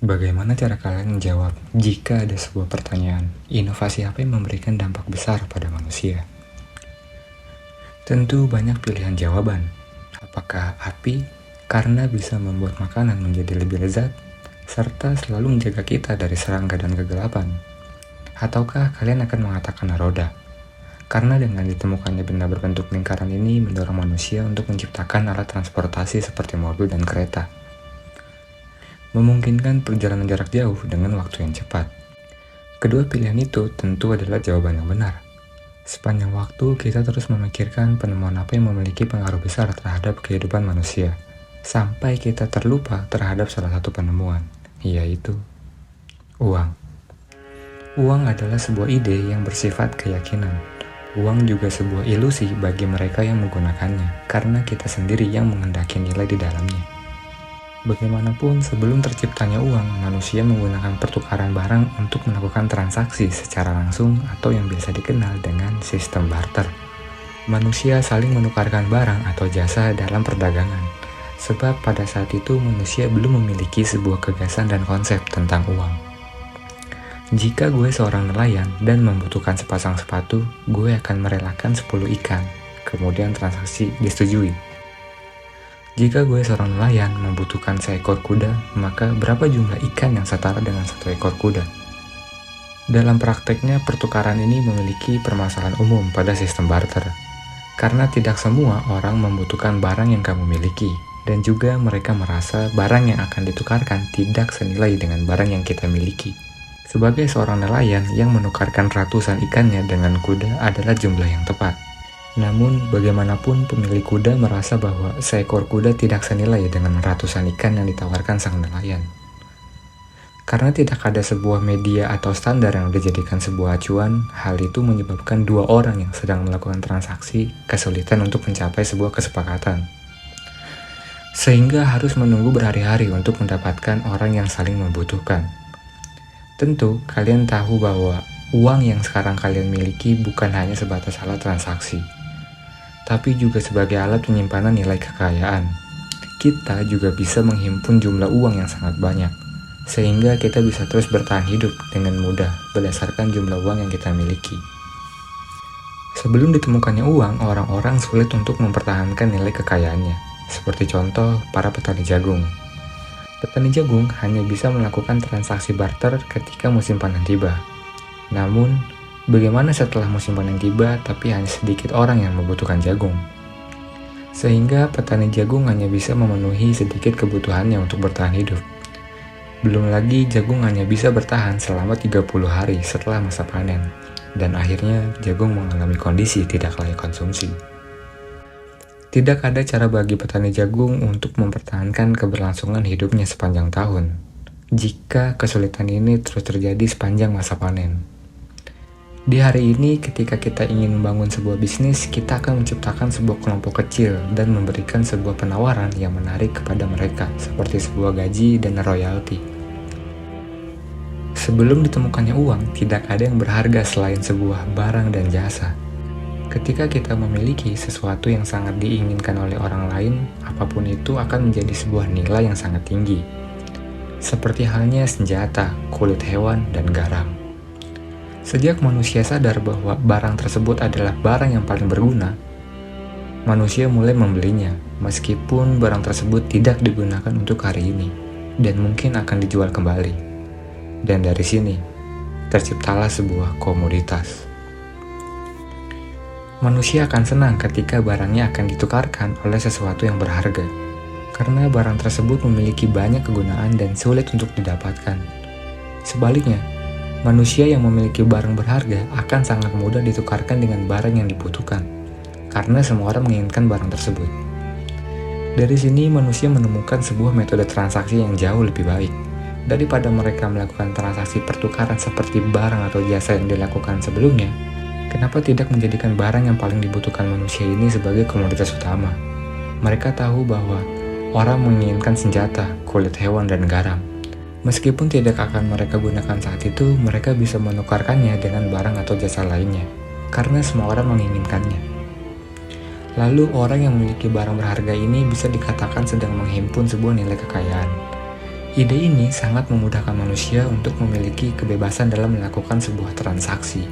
Bagaimana cara kalian menjawab jika ada sebuah pertanyaan, inovasi apa yang memberikan dampak besar pada manusia? Tentu banyak pilihan jawaban. Apakah api karena bisa membuat makanan menjadi lebih lezat, serta selalu menjaga kita dari serangga dan kegelapan? Ataukah kalian akan mengatakan roda? Karena dengan ditemukannya benda berbentuk lingkaran ini mendorong manusia untuk menciptakan alat transportasi seperti mobil dan kereta, memungkinkan perjalanan jarak jauh dengan waktu yang cepat. Kedua pilihan itu tentu adalah jawaban yang benar. Sepanjang waktu, kita terus memikirkan penemuan apa yang memiliki pengaruh besar terhadap kehidupan manusia, sampai kita terlupa terhadap salah satu penemuan, yaitu uang. Uang adalah sebuah ide yang bersifat keyakinan. Uang juga sebuah ilusi bagi mereka yang menggunakannya, karena kita sendiri yang menghendaki nilai di dalamnya. Bagaimanapun, sebelum terciptanya uang, manusia menggunakan pertukaran barang untuk melakukan transaksi secara langsung atau yang biasa dikenal dengan sistem barter. Manusia saling menukarkan barang atau jasa dalam perdagangan, sebab pada saat itu manusia belum memiliki sebuah gagasan dan konsep tentang uang. Jika gue seorang nelayan dan membutuhkan sepasang sepatu, gue akan merelakan 10 ikan, kemudian transaksi disetujui. Jika gue seorang nelayan membutuhkan seekor kuda, maka berapa jumlah ikan yang setara dengan satu ekor kuda? Dalam prakteknya, pertukaran ini memiliki permasalahan umum pada sistem barter, karena tidak semua orang membutuhkan barang yang kamu miliki, dan juga mereka merasa barang yang akan ditukarkan tidak senilai dengan barang yang kita miliki. Sebagai seorang nelayan yang menukarkan ratusan ikannya dengan kuda adalah jumlah yang tepat. Namun, bagaimanapun pemilik kuda merasa bahwa seekor kuda tidak senilai dengan ratusan ikan yang ditawarkan sang nelayan. Karena tidak ada sebuah media atau standar yang dijadikan sebuah acuan, hal itu menyebabkan dua orang yang sedang melakukan transaksi kesulitan untuk mencapai sebuah kesepakatan. Sehingga harus menunggu berhari-hari untuk mendapatkan orang yang saling membutuhkan. Tentu, kalian tahu bahwa uang yang sekarang kalian miliki bukan hanya sebatas alat transaksi, tapi juga sebagai alat penyimpanan nilai kekayaan. Kita juga bisa menghimpun jumlah uang yang sangat banyak, sehingga kita bisa terus bertahan hidup dengan mudah berdasarkan jumlah uang yang kita miliki. Sebelum ditemukannya uang, orang-orang sulit untuk mempertahankan nilai kekayaannya, seperti contoh para petani jagung. Petani jagung hanya bisa melakukan transaksi barter ketika musim panen tiba. Namun, bagaimana setelah musim panen tiba tapi hanya sedikit orang yang membutuhkan jagung? Sehingga petani jagung hanya bisa memenuhi sedikit kebutuhannya untuk bertahan hidup. Belum lagi jagung hanya bisa bertahan selama 30 hari setelah masa panen, dan akhirnya jagung mengalami kondisi tidak layak konsumsi. Tidak ada cara bagi petani jagung untuk mempertahankan keberlangsungan hidupnya sepanjang tahun, jika kesulitan ini terus terjadi sepanjang masa panen. Di hari ini, ketika kita ingin membangun sebuah bisnis, kita akan menciptakan sebuah kelompok kecil dan memberikan sebuah penawaran yang menarik kepada mereka, seperti sebuah gaji dan royalti. Sebelum ditemukannya uang, tidak ada yang berharga selain sebuah barang dan jasa. Ketika kita memiliki sesuatu yang sangat diinginkan oleh orang lain, apapun itu akan menjadi sebuah nilai yang sangat tinggi. Seperti halnya senjata, kulit hewan, dan garam. Sejak manusia sadar bahwa barang tersebut adalah barang yang paling berguna, manusia mulai membelinya, meskipun barang tersebut tidak digunakan untuk hari ini, dan mungkin akan dijual kembali. Dan dari sini, terciptalah sebuah komoditas. Manusia akan senang ketika barangnya akan ditukarkan oleh sesuatu yang berharga, karena barang tersebut memiliki banyak kegunaan dan sulit untuk didapatkan. Sebaliknya, manusia yang memiliki barang berharga akan sangat mudah ditukarkan dengan barang yang dibutuhkan, karena semua orang menginginkan barang tersebut. Dari sini, manusia menemukan sebuah metode transaksi yang jauh lebih baik. Daripada mereka melakukan transaksi pertukaran seperti barang atau jasa yang dilakukan sebelumnya, kenapa tidak menjadikan barang yang paling dibutuhkan manusia ini sebagai komoditas utama? Mereka tahu bahwa orang menginginkan senjata, kulit hewan, dan garam. Meskipun tidak akan mereka gunakan saat itu, mereka bisa menukarkannya dengan barang atau jasa lainnya, karena semua orang menginginkannya. Lalu orang yang memiliki barang berharga ini bisa dikatakan sedang menghimpun sebuah nilai kekayaan. Ide ini sangat memudahkan manusia untuk memiliki kebebasan dalam melakukan sebuah transaksi.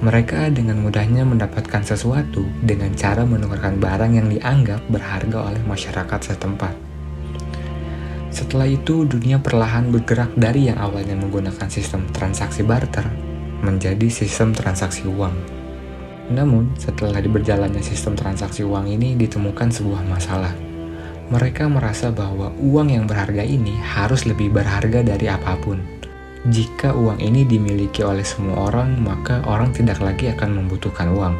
Mereka dengan mudahnya mendapatkan sesuatu dengan cara menukarkan barang yang dianggap berharga oleh masyarakat setempat. Setelah itu, dunia perlahan bergerak dari yang awalnya menggunakan sistem transaksi barter menjadi sistem transaksi uang. Namun, setelah berjalannya sistem transaksi uang ini ditemukan sebuah masalah. Mereka merasa bahwa uang yang berharga ini harus lebih berharga dari apapun. Jika uang ini dimiliki oleh semua orang, maka orang tidak lagi akan membutuhkan uang.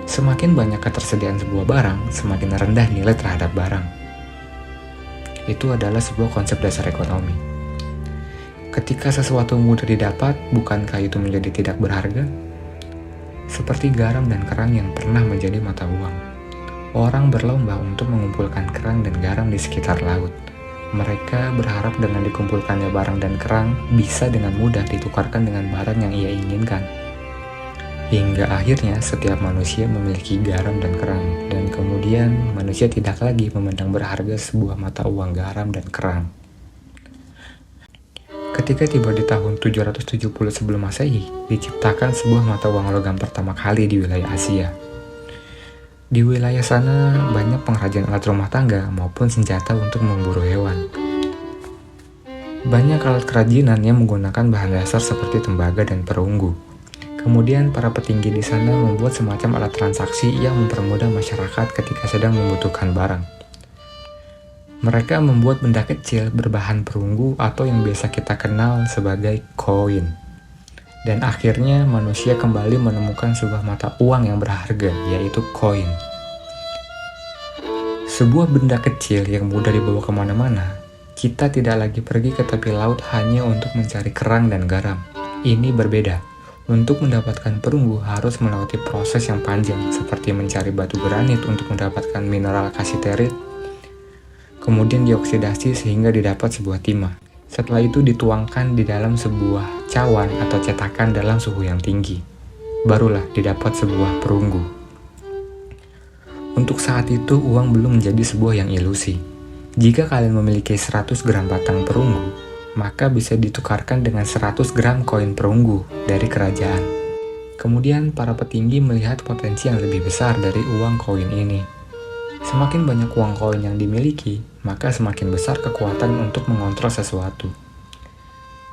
Semakin banyak ketersediaan sebuah barang, semakin rendah nilai terhadap barang. Itu adalah sebuah konsep dasar ekonomi. Ketika sesuatu mudah didapat, bukankah itu menjadi tidak berharga? Seperti garam dan kerang yang pernah menjadi mata uang. Orang berlomba untuk mengumpulkan kerang dan garam di sekitar laut. Mereka berharap dengan dikumpulkannya barang dan kerang bisa dengan mudah ditukarkan dengan barang yang ia inginkan. Hingga akhirnya setiap manusia memiliki garam dan kerang, dan kemudian manusia tidak lagi memandang berharga sebuah mata uang garam dan kerang. Ketika tiba di tahun 770 sebelum Masehi, diciptakan sebuah mata uang logam pertama kali di wilayah Asia. Di wilayah sana banyak pengrajin alat rumah tangga maupun senjata untuk memburu hewan. Banyak alat kerajinan yang menggunakan bahan dasar seperti tembaga dan perunggu. Kemudian para petinggi di sana membuat semacam alat transaksi yang mempermudah masyarakat ketika sedang membutuhkan barang. Mereka membuat benda kecil berbahan perunggu atau yang biasa kita kenal sebagai koin. Dan akhirnya manusia kembali menemukan sebuah mata uang yang berharga, yaitu koin. Sebuah benda kecil yang mudah dibawa kemana-mana. Kita tidak lagi pergi ke tepi laut hanya untuk mencari kerang dan garam. Ini berbeda. Untuk mendapatkan perunggu harus melewati proses yang panjang, seperti mencari batu granit untuk mendapatkan mineral kasiterit. Kemudian dioksidasi sehingga didapat sebuah timah. Setelah itu dituangkan di dalam sebuah cawan atau cetakan dalam suhu yang tinggi. Barulah didapat sebuah perunggu. Untuk saat itu uang belum menjadi sebuah yang ilusi. Jika kalian memiliki 100 gram batang perunggu, maka bisa ditukarkan dengan 100 gram koin perunggu dari kerajaan. Kemudian para petinggi melihat potensi yang lebih besar dari uang koin ini. Semakin banyak uang koin yang dimiliki, maka semakin besar kekuatan untuk mengontrol sesuatu.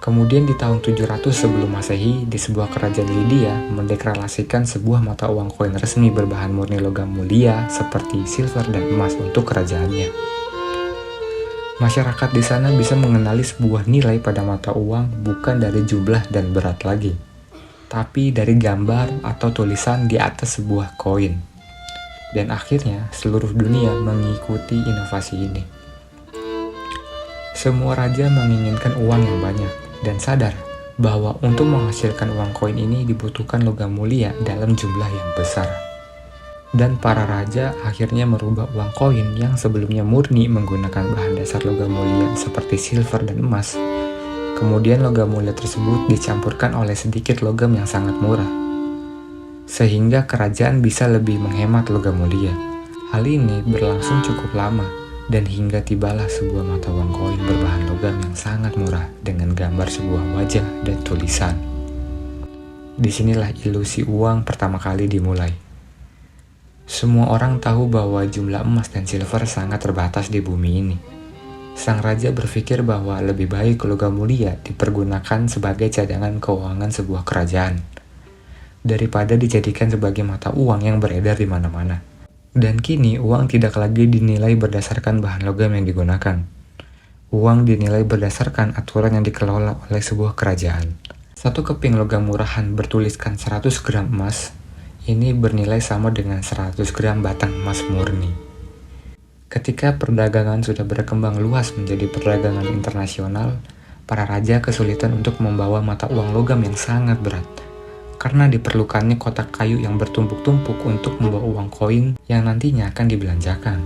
Kemudian di tahun 700 sebelum Masehi, di sebuah kerajaan Lydia mendeklarasikan sebuah mata uang koin resmi berbahan murni logam mulia seperti silver dan emas untuk kerajaannya. Masyarakat di sana bisa mengenali sebuah nilai pada mata uang bukan dari jumlah dan berat lagi, tapi dari gambar atau tulisan di atas sebuah koin. Dan akhirnya seluruh dunia mengikuti inovasi ini. Semua raja menginginkan uang yang banyak dan sadar bahwa untuk menghasilkan uang koin ini dibutuhkan logam mulia dalam jumlah yang besar. Dan para raja akhirnya merubah uang koin yang sebelumnya murni menggunakan bahan dasar logam mulia seperti silver dan emas. Kemudian logam mulia tersebut dicampurkan oleh sedikit logam yang sangat murah, sehingga kerajaan bisa lebih menghemat logam mulia. Hal ini berlangsung cukup lama, dan hingga tibalah sebuah mata uang koin berbahan logam yang sangat murah dengan gambar sebuah wajah dan tulisan. Disinilah ilusi uang pertama kali dimulai. Semua orang tahu bahwa jumlah emas dan silver sangat terbatas di bumi ini. Sang raja berpikir bahwa lebih baik logam mulia dipergunakan sebagai cadangan keuangan sebuah kerajaan, daripada dijadikan sebagai mata uang yang beredar di mana-mana. Dan kini uang tidak lagi dinilai berdasarkan bahan logam yang digunakan. Uang dinilai berdasarkan aturan yang dikelola oleh sebuah kerajaan. Satu keping logam murahan bertuliskan 100 gram emas, ini bernilai sama dengan 100 gram batang emas murni. Ketika perdagangan sudah berkembang luas menjadi perdagangan internasional, para raja kesulitan untuk membawa mata uang logam yang sangat berat, karena diperlukannya kotak kayu yang bertumpuk-tumpuk untuk membawa uang koin yang nantinya akan dibelanjakan.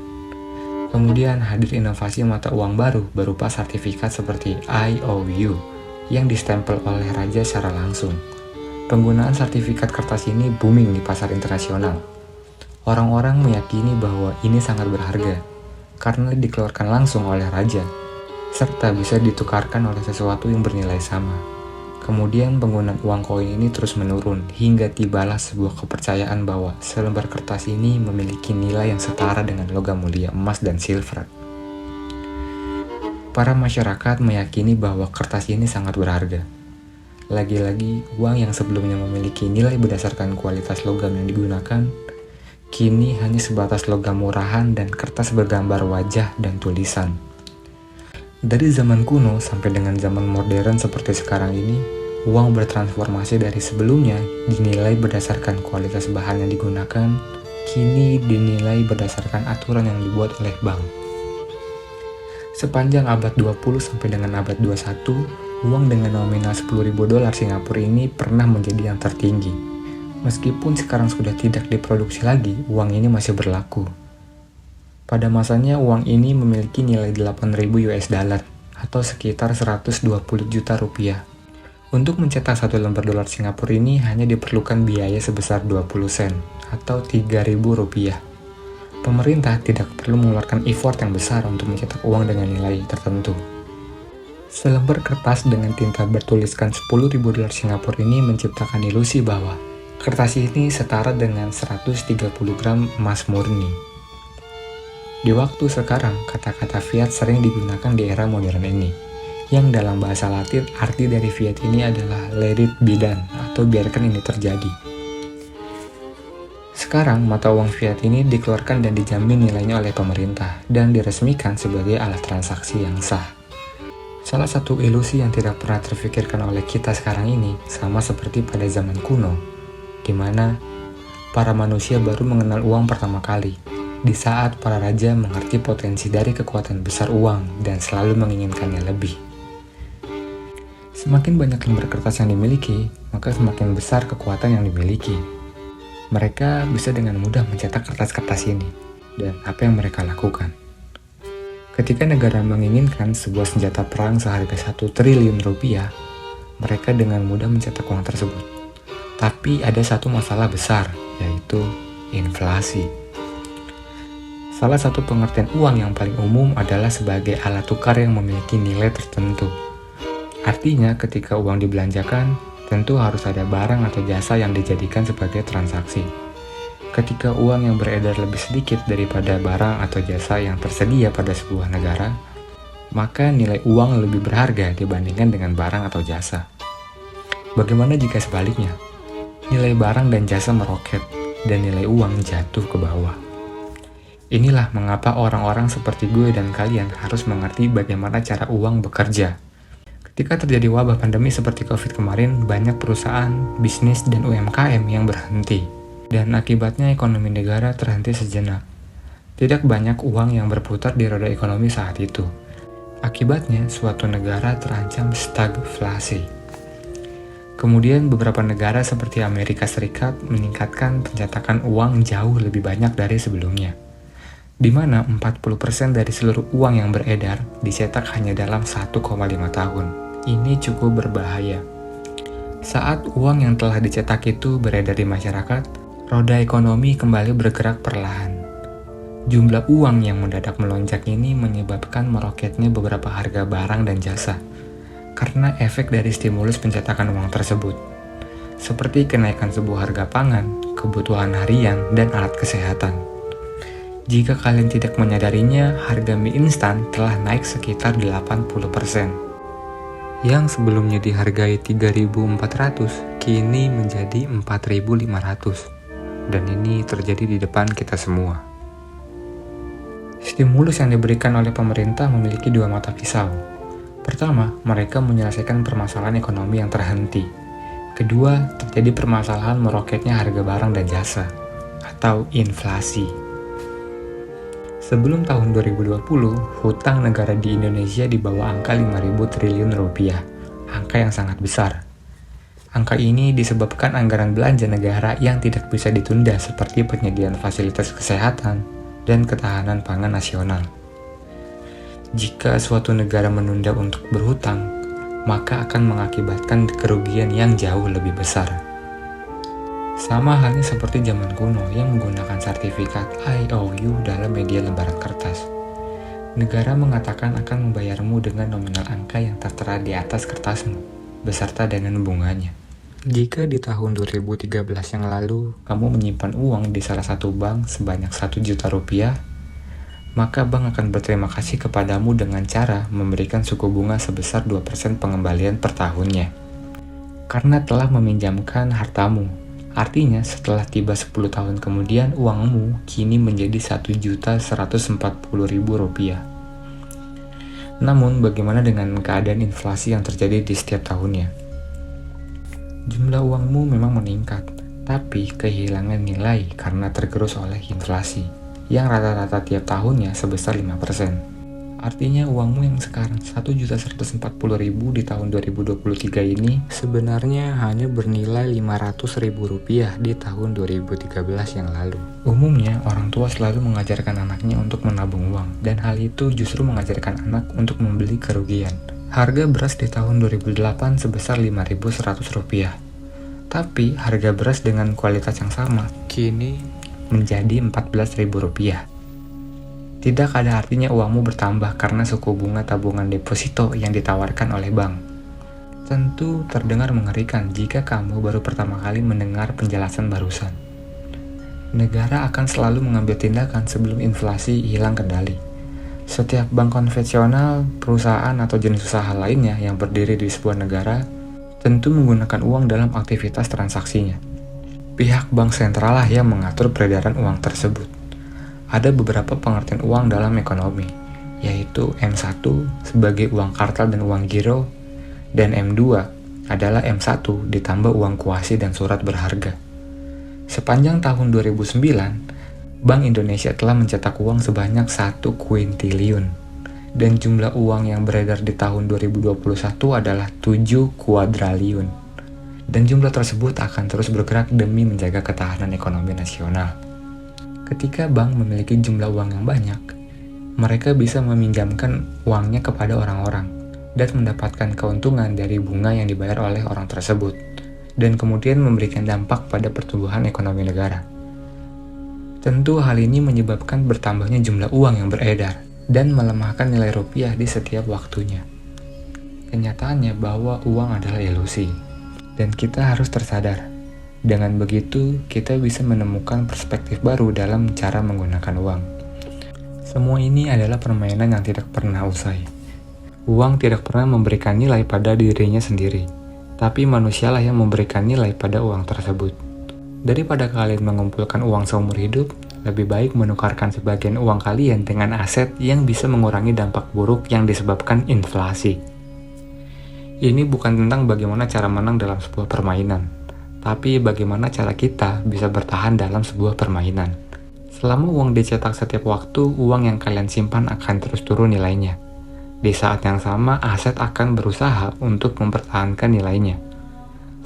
Kemudian hadir inovasi mata uang baru berupa sertifikat seperti IOU yang distempel oleh raja secara langsung. Penggunaan sertifikat kertas ini booming di pasar internasional. Orang-orang meyakini bahwa ini sangat berharga karena dikeluarkan langsung oleh raja. serta bisa ditukarkan oleh sesuatu yang bernilai sama. Kemudian penggunaan uang koin ini terus menurun hingga tibalah sebuah kepercayaan bahwa selembar kertas ini memiliki nilai yang setara dengan logam mulia emas dan silver. Para masyarakat meyakini bahwa kertas ini sangat berharga. Lagi-lagi, uang yang sebelumnya memiliki nilai berdasarkan kualitas logam yang digunakan, kini hanya sebatas logam murahan dan kertas bergambar wajah dan tulisan. Dari zaman kuno sampai dengan zaman modern seperti sekarang ini, uang bertransformasi dari sebelumnya dinilai berdasarkan kualitas bahan yang digunakan, kini dinilai berdasarkan aturan yang dibuat oleh bank. Sepanjang abad 20 sampai dengan abad 21, uang dengan nominal 10.000 dolar Singapura ini pernah menjadi yang tertinggi. Meskipun sekarang sudah tidak diproduksi lagi, uang ini masih berlaku. Pada masanya uang ini memiliki nilai 8.000 US dollar atau sekitar 120 juta rupiah. Untuk mencetak satu lembar dolar Singapura ini hanya diperlukan biaya sebesar 20 sen atau 3.000 rupiah. Pemerintah tidak perlu mengeluarkan effort yang besar untuk mencetak uang dengan nilai tertentu. Selembar kertas dengan tinta bertuliskan 10.000 dolar Singapura ini menciptakan ilusi bahwa kertas ini setara dengan 130 gram emas murni. Di waktu sekarang, kata-kata fiat sering digunakan di era modern ini, yang dalam bahasa Latin arti dari fiat ini adalah let it be done atau biarkan ini terjadi. Sekarang, mata uang fiat ini dikeluarkan dan dijamin nilainya oleh pemerintah dan diresmikan sebagai alat transaksi yang sah. Salah satu ilusi yang tidak pernah terfikirkan oleh kita sekarang ini sama seperti pada zaman kuno, di mana para manusia baru mengenal uang pertama kali, di saat para raja mengerti potensi dari kekuatan besar uang dan selalu menginginkannya lebih. Semakin banyak lembar kertas yang dimiliki, maka semakin besar kekuatan yang dimiliki. Mereka bisa dengan mudah mencetak kertas-kertas ini, dan apa yang mereka lakukan? Ketika negara menginginkan sebuah senjata perang seharga 1 triliun rupiah, mereka dengan mudah mencetak uang tersebut. Tapi ada satu masalah besar, yaitu inflasi. Salah satu pengertian uang yang paling umum adalah sebagai alat tukar yang memiliki nilai tertentu. Artinya ketika uang dibelanjakan, tentu harus ada barang atau jasa yang dijadikan sebagai transaksi. Ketika uang yang beredar lebih sedikit daripada barang atau jasa yang tersedia pada sebuah negara, maka nilai uang lebih berharga dibandingkan dengan barang atau jasa. Bagaimana jika sebaliknya? Nilai barang dan jasa meroket, dan nilai uang jatuh ke bawah. Inilah mengapa orang-orang seperti gue dan kalian harus mengerti bagaimana cara uang bekerja. Ketika terjadi wabah pandemi seperti COVID kemarin, banyak perusahaan, bisnis, dan UMKM yang berhenti. Dan akibatnya ekonomi negara terhenti sejenak. Tidak banyak uang yang berputar di roda ekonomi saat itu. Akibatnya, suatu negara terancam stagflasi. Kemudian beberapa negara seperti Amerika Serikat meningkatkan pencetakan uang jauh lebih banyak dari sebelumnya, di mana 40% dari seluruh uang yang beredar dicetak hanya dalam 1,5 tahun. Ini cukup berbahaya. Saat uang yang telah dicetak itu beredar di masyarakat, roda ekonomi kembali bergerak perlahan. Jumlah uang yang mendadak melonjak ini menyebabkan meroketnya beberapa harga barang dan jasa, karena efek dari stimulus pencetakan uang tersebut, seperti kenaikan sebuah harga pangan, kebutuhan harian, dan alat kesehatan. Jika kalian tidak menyadarinya, harga mie instan telah naik sekitar 80%. Yang sebelumnya dihargai 3.400, kini menjadi 4.500. Dan ini terjadi di depan kita semua. Stimulus yang diberikan oleh pemerintah memiliki dua mata pisau. Pertama, mereka menyelesaikan permasalahan ekonomi yang terhenti. Kedua, terjadi permasalahan meroketnya harga barang dan jasa, atau inflasi. Sebelum tahun 2020, hutang negara di Indonesia di bawah angka 5.000 triliun rupiah, angka yang sangat besar. Angka ini disebabkan anggaran belanja negara yang tidak bisa ditunda seperti penyediaan fasilitas kesehatan dan ketahanan pangan nasional. Jika suatu negara menunda untuk berhutang, maka akan mengakibatkan kerugian yang jauh lebih besar. Sama halnya seperti zaman kuno yang menggunakan sertifikat IOU dalam media lembaran kertas. Negara mengatakan akan membayarmu dengan nominal angka yang tertera di atas kertasmu, beserta dengan bunganya. Jika di tahun 2013 yang lalu, kamu menyimpan uang di salah satu bank sebanyak 1 juta rupiah, maka bank akan berterima kasih kepadamu dengan cara memberikan suku bunga sebesar 2% pengembalian per tahunnya. Karena telah meminjamkan hartamu, artinya setelah tiba 10 tahun kemudian uangmu kini menjadi Rp1.140.000. Namun bagaimana dengan keadaan inflasi yang terjadi di setiap tahunnya? Jumlah uangmu memang meningkat, tapi kehilangan nilai karena tergerus oleh inflasi, yang rata-rata tiap tahunnya sebesar 5%. Artinya uangmu yang sekarang Rp1.140.000 di tahun 2023 ini sebenarnya hanya bernilai Rp500.000 di tahun 2013 yang lalu. Umumnya, orang tua selalu mengajarkan anaknya untuk menabung uang, dan hal itu justru mengajarkan anak untuk membeli kerugian. Harga beras di tahun 2008 sebesar Rp5.100. Tapi harga beras dengan kualitas yang sama kini menjadi Rp14.000. Tidak ada artinya uangmu bertambah karena suku bunga tabungan deposito yang ditawarkan oleh bank. Tentu terdengar mengerikan jika kamu baru pertama kali mendengar penjelasan barusan. Negara akan selalu mengambil tindakan sebelum inflasi hilang kendali. Setiap bank konvensional, perusahaan atau jenis usaha lainnya yang berdiri di sebuah negara tentu menggunakan uang dalam aktivitas transaksinya. Pihak bank sentral lah yang mengatur peredaran uang tersebut. Ada beberapa pengertian uang dalam ekonomi, yaitu M1 sebagai uang kartal dan uang giro, dan M2 adalah M1 ditambah uang kuasi dan surat berharga. Sepanjang tahun 2009, Bank Indonesia telah mencetak uang sebanyak 1 kuintriliun, dan jumlah uang yang beredar di tahun 2021 adalah 7 kuadriliun. Dan jumlah tersebut akan terus bergerak demi menjaga ketahanan ekonomi nasional. Ketika bank memiliki jumlah uang yang banyak, mereka bisa meminjamkan uangnya kepada orang-orang dan mendapatkan keuntungan dari bunga yang dibayar oleh orang tersebut, dan kemudian memberikan dampak pada pertumbuhan ekonomi negara. Tentu hal ini menyebabkan bertambahnya jumlah uang yang beredar dan melemahkan nilai rupiah di setiap waktunya. Kenyataannya bahwa uang adalah ilusi, dan kita harus tersadar. Dengan begitu, kita bisa menemukan perspektif baru dalam cara menggunakan uang. Semua ini adalah permainan yang tidak pernah usai. Uang tidak pernah memberikan nilai pada dirinya sendiri, tapi manusialah yang memberikan nilai pada uang tersebut. Daripada kalian mengumpulkan uang seumur hidup, lebih baik menukarkan sebagian uang kalian dengan aset yang bisa mengurangi dampak buruk yang disebabkan inflasi. Ini bukan tentang bagaimana cara menang dalam sebuah permainan, tapi bagaimana cara kita bisa bertahan dalam sebuah permainan. Selama uang dicetak setiap waktu, uang yang kalian simpan akan terus turun nilainya. Di saat yang sama, aset akan berusaha untuk mempertahankan nilainya.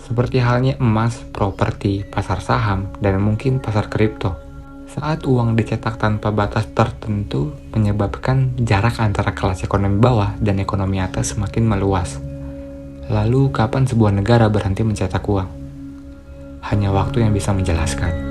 Seperti halnya emas, properti, pasar saham, dan mungkin pasar kripto. Saat uang dicetak tanpa batas tertentu, menyebabkan jarak antara kelas ekonomi bawah dan ekonomi atas semakin meluas. Lalu, kapan sebuah negara berhenti mencetak uang? Hanya waktu yang bisa menjelaskan.